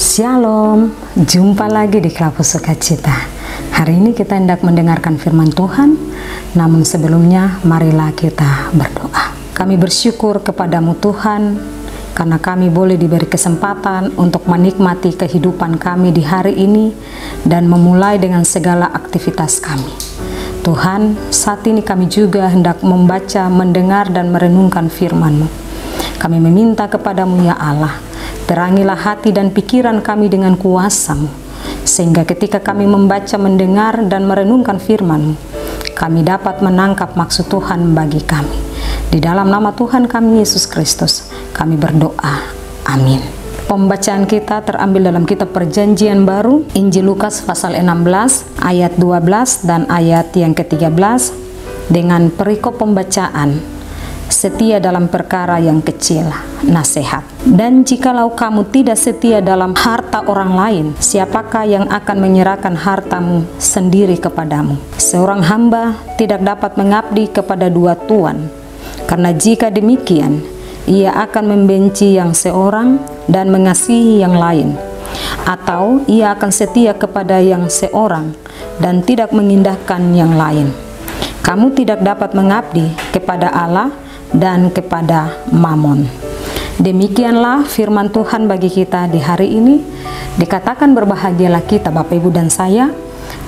Shalom, jumpa lagi di Klapo Sukacita. Hari ini kita hendak mendengarkan firman Tuhan, namun sebelumnya marilah kita berdoa. Kami bersyukur kepadamu Tuhan, karena kami boleh diberi kesempatan untuk menikmati kehidupan kami di hari ini dan memulai dengan segala aktivitas kami. Tuhan, saat ini kami juga hendak membaca, mendengar, dan merenungkan firman-Mu. Kami meminta kepadamu ya Allah, terangilah hati dan pikiran kami dengan kuasa-Mu, sehingga ketika kami membaca, mendengar, dan merenungkan firman-Mu, kami dapat menangkap maksud Tuhan bagi kami. Di dalam nama Tuhan kami Yesus Kristus, kami berdoa. Amin. Pembacaan kita terambil dalam kitab Perjanjian Baru, Injil Lukas pasal 16, ayat 12 dan ayat yang ke-13, dengan perikop pembacaan, setia dalam perkara yang kecil, nasihat. Dan jikalau kamu tidak setia dalam harta orang lain, siapakah yang akan menyerahkan hartamu sendiri kepadamu? Seorang hamba tidak dapat mengabdi kepada dua tuan, karena jika demikian, ia akan membenci yang seorang dan mengasihi yang lain, atau ia akan setia kepada yang seorang dan tidak mengindahkan yang lain. Kamu tidak dapat mengabdi kepada Allah dan kepada Mamon. Demikianlah firman Tuhan bagi kita di hari ini. Dikatakan berbahagialah kita, Bapak Ibu dan saya,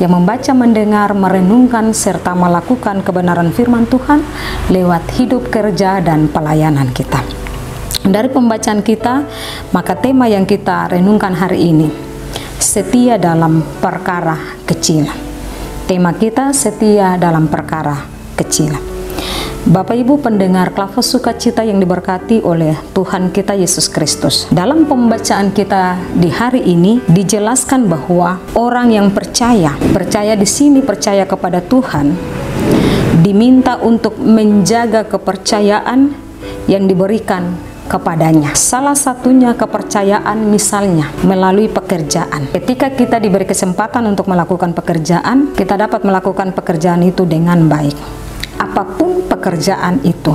yang membaca, mendengar, merenungkan, serta melakukan kebenaran firman Tuhan lewat hidup, kerja, dan pelayanan kita. Dari pembacaan kita, maka tema yang kita renungkan hari ini, setia dalam perkara kecil. Tema kita, setia dalam perkara kecil. Bapak Ibu pendengar Klapo Sukacita yang diberkati oleh Tuhan kita Yesus Kristus. Dalam pembacaan kita di hari ini dijelaskan bahwa orang yang percaya di sini percaya kepada Tuhan, diminta untuk menjaga kepercayaan yang diberikan kepadanya. Salah satunya kepercayaan misalnya melalui pekerjaan. Ketika kita diberi kesempatan untuk melakukan pekerjaan, kita dapat melakukan pekerjaan itu dengan baik. Apapun pekerjaan itu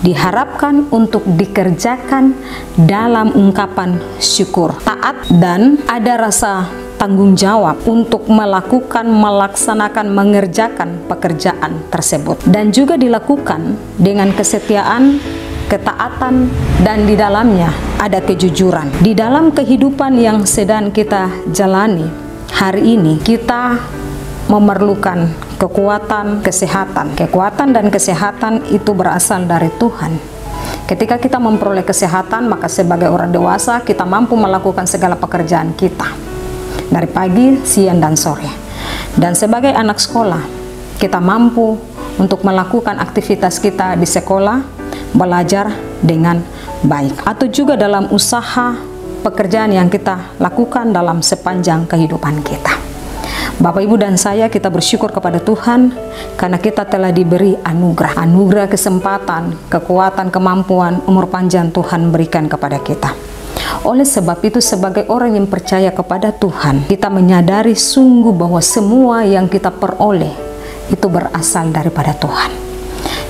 diharapkan untuk dikerjakan dalam ungkapan syukur, taat, dan ada rasa tanggung jawab untuk melaksanakan, mengerjakan pekerjaan tersebut, dan juga dilakukan dengan kesetiaan, ketaatan, dan di dalamnya ada kejujuran. Di dalam kehidupan yang sedang kita jalani hari ini, kita memerlukan kekuatan, kesehatan. Kekuatan dan kesehatan itu berasal dari Tuhan. Ketika kita memperoleh kesehatan, maka sebagai orang dewasa kita mampu melakukan segala pekerjaan kita dari pagi, siang, dan sore. Dan sebagai anak sekolah, kita mampu untuk melakukan aktivitas kita di sekolah, belajar dengan baik. Atau juga dalam usaha pekerjaan yang kita lakukan dalam sepanjang kehidupan kita. Bapak Ibu dan saya, kita bersyukur kepada Tuhan karena kita telah diberi anugerah kesempatan, kekuatan, kemampuan, umur panjang Tuhan berikan kepada kita. Oleh sebab itu, sebagai orang yang percaya kepada Tuhan, kita menyadari sungguh bahwa semua yang kita peroleh itu berasal daripada Tuhan.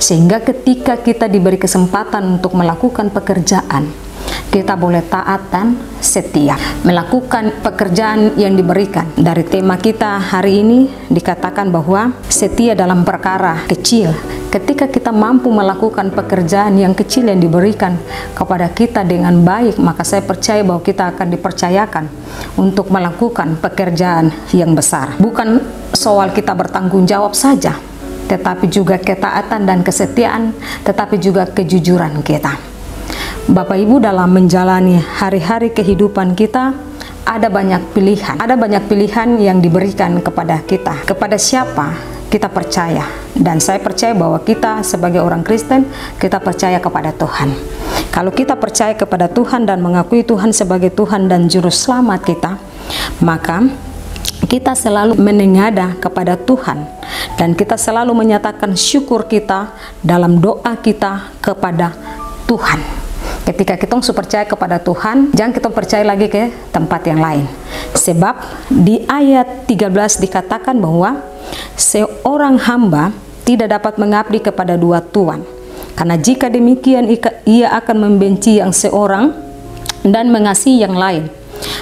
Sehingga ketika kita diberi kesempatan untuk melakukan pekerjaan, kita boleh taat dan setia melakukan pekerjaan yang diberikan. Dari tema kita hari ini dikatakan bahwa setia dalam perkara kecil. Ketika kita mampu melakukan pekerjaan yang kecil yang diberikan kepada kita dengan baik, maka saya percaya bahwa kita akan dipercayakan untuk melakukan pekerjaan yang besar. Bukan soal kita bertanggung jawab saja, tetapi juga ketaatan dan kesetiaan, tetapi juga kejujuran kita. Bapak Ibu, dalam menjalani hari-hari kehidupan kita ada banyak pilihan. Ada banyak pilihan yang diberikan kepada kita. Kepada siapa kita percaya? Dan saya percaya bahwa kita sebagai orang Kristen, kita percaya kepada Tuhan. Kalau kita percaya kepada Tuhan dan mengakui Tuhan sebagai Tuhan dan Juru Selamat kita, maka kita selalu menengadah kepada Tuhan dan kita selalu menyatakan syukur kita dalam doa kita kepada Tuhan. Ketika kita percaya kepada Tuhan, jangan kita percaya lagi ke tempat yang lain. Sebab di ayat 13 dikatakan bahwa seorang hamba tidak dapat mengabdi kepada dua tuan. Karena jika demikian ia akan membenci yang seorang dan mengasihi yang lain,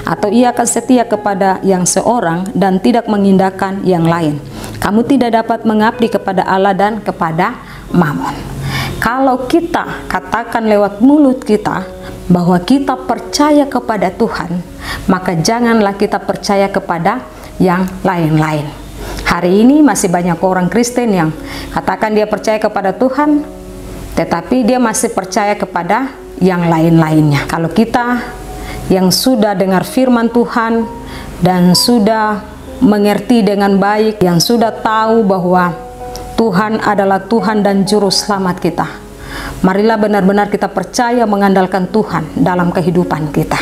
atau ia akan setia kepada yang seorang dan tidak mengindahkan yang lain. Kamu tidak dapat mengabdi kepada Allah dan kepada Mammon. Kalau kita katakan lewat mulut kita bahwa kita percaya kepada Tuhan, maka janganlah kita percaya kepada yang lain-lain. Hari ini masih banyak orang Kristen yang katakan dia percaya kepada Tuhan, tetapi dia masih percaya kepada yang lain-lainnya. Kalau kita yang sudah dengar firman Tuhan dan sudah mengerti dengan baik, yang sudah tahu bahwa Tuhan adalah Tuhan dan Juru Selamat kita, marilah benar-benar kita percaya mengandalkan Tuhan dalam kehidupan kita.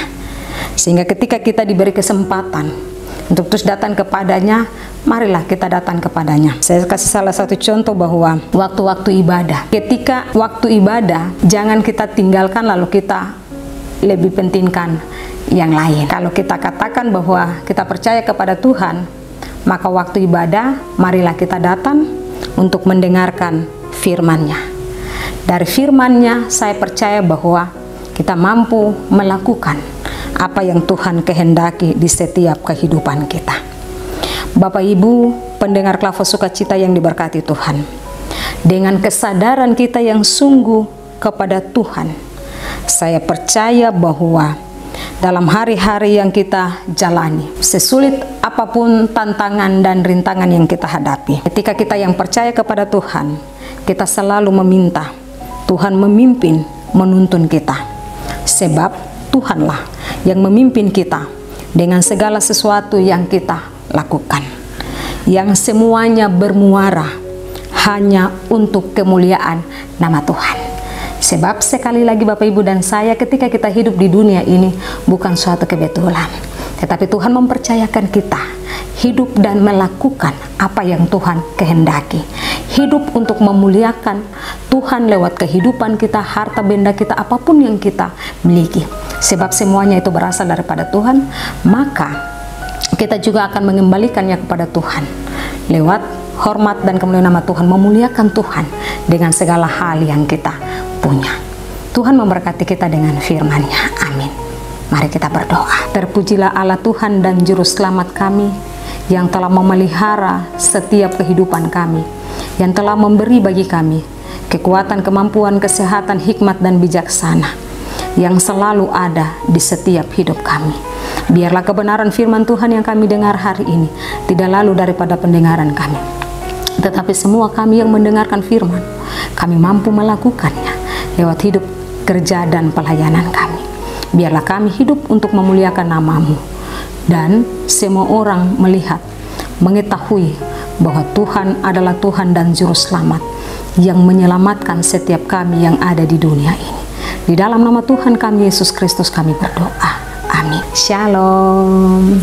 Sehingga ketika kita diberi kesempatan untuk terus datang kepadanya, marilah kita datang kepadanya. Saya kasih salah satu contoh bahwa waktu-waktu ibadah, ketika waktu ibadah, jangan kita tinggalkan lalu kita lebih pentingkan yang lain. Kalau kita katakan bahwa kita percaya kepada Tuhan, maka waktu ibadah, marilah kita datang untuk mendengarkan firman-Nya. Dari firman-Nya, saya percaya bahwa kita mampu melakukan apa yang Tuhan kehendaki di setiap kehidupan kita. Bapak Ibu, pendengar Klava Sukacita yang diberkati Tuhan, dengan kesadaran kita yang sungguh kepada Tuhan, saya percaya bahwa dalam hari-hari yang kita jalani, sesulit apapun tantangan dan rintangan yang kita hadapi, ketika kita yang percaya kepada Tuhan, kita selalu meminta Tuhan memimpin, menuntun kita. Sebab Tuhanlah yang memimpin kita dengan segala sesuatu yang kita lakukan, yang semuanya bermuara hanya untuk kemuliaan nama Tuhan. Sebab sekali lagi Bapak Ibu dan saya, ketika kita hidup di dunia ini bukan suatu kebetulan, tetapi Tuhan mempercayakan kita hidup dan melakukan apa yang Tuhan kehendaki. Hidup untuk memuliakan Tuhan lewat kehidupan kita, harta benda kita, apapun yang kita miliki. Sebab semuanya itu berasal daripada Tuhan, maka kita juga akan mengembalikannya kepada Tuhan lewat hormat dan kemuliaan nama Tuhan, memuliakan Tuhan dengan segala hal yang kita punya. Tuhan memberkati kita dengan firman-Nya. Amin. Mari kita berdoa. Terpujilah Allah Tuhan dan Juru Selamat kami, yang telah memelihara setiap kehidupan kami, yang telah memberi bagi kami kekuatan, kemampuan, kesehatan, hikmat, dan bijaksana yang selalu ada di setiap hidup kami. Biarlah kebenaran firman Tuhan yang kami dengar hari ini tidak lalu daripada pendengaran kami, tetapi semua kami yang mendengarkan firman, kami mampu melakukannya lewat hidup, kerja, dan pelayanan kami. Biarlah kami hidup untuk memuliakan nama-Mu, dan semua orang melihat, mengetahui bahwa Tuhan adalah Tuhan dan Juru Selamat yang menyelamatkan setiap kami yang ada di dunia ini. Di dalam nama Tuhan kami Yesus Kristus kami berdoa. Amin. Shalom.